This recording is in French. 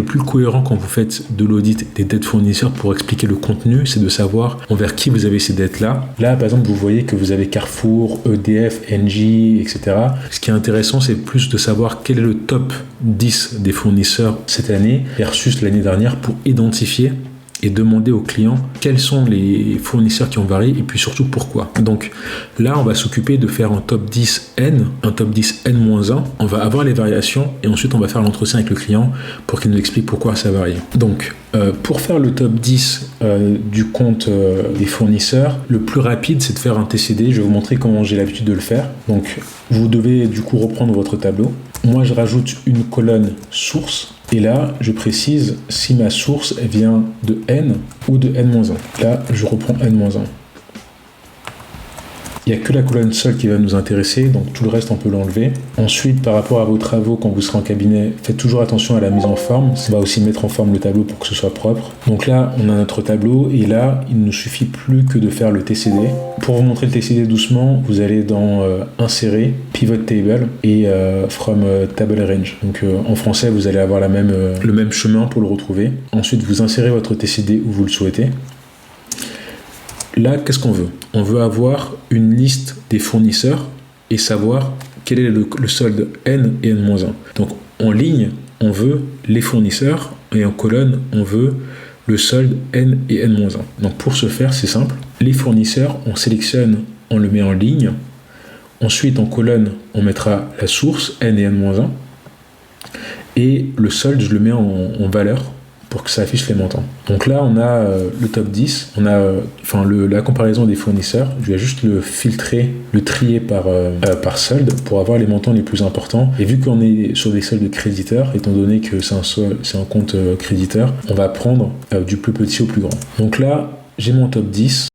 Le plus cohérent quand vous faites de l'audit des dettes fournisseurs pour expliquer le contenu, c'est de savoir envers qui vous avez ces dettes-là. Là, par exemple, vous voyez que vous avez Carrefour, EDF, Engie, etc. Ce qui est intéressant, c'est plus de savoir quel est le top 10 des fournisseurs cette année versus l'année dernière pour identifier et demander aux clients quels sont les fournisseurs qui ont varié et puis surtout pourquoi. Donc là, on va s'occuper de faire un top 10 N, un top 10 N-1. On va avoir les variations et ensuite on va faire l'entretien avec le client pour qu'il nous explique pourquoi ça varie. Donc, pour faire le top 10 du compte des fournisseurs, le plus rapide, c'est de faire un TCD. Je vais vous montrer comment j'ai l'habitude de le faire. Donc, vous devez du coup reprendre votre tableau. Moi, je rajoute une colonne source. Et là, je précise si ma source vient de N ou de N-1. Là, je reprends N-1. Il n'y a que la colonne seule qui va nous intéresser, donc tout le reste, on peut l'enlever. Ensuite, par rapport à vos travaux, quand vous serez en cabinet, faites toujours attention à la mise en forme. Ça va aussi mettre en forme le tableau pour que ce soit propre. Donc là, on a notre tableau, et là, il ne nous suffit plus que de faire le TCD. Pour vous montrer le TCD doucement, vous allez dans Insérer, Pivot Table et From Table Range. Donc en français, vous allez avoir le même chemin pour le retrouver. Ensuite, vous insérez votre TCD où vous le souhaitez. Là, qu'est-ce qu'on veut? On veut avoir une liste des fournisseurs et savoir quel est le solde N et N-1. Donc, en ligne, on veut les fournisseurs et en colonne, on veut le solde N et N-1. Donc, pour ce faire, c'est simple. Les fournisseurs, on sélectionne, on le met en ligne. Ensuite, en colonne, on mettra la source N et N-1. Et le solde, je le mets en valeur pour que ça affiche les montants. Donc là, on a le top 10, on a la comparaison des fournisseurs. Je vais juste le filtrer, le trier par solde pour avoir les montants les plus importants. Et vu qu'on est sur des soldes créditeurs, étant donné que c'est un compte créditeur, on va prendre du plus petit au plus grand. Donc là, j'ai mon top 10.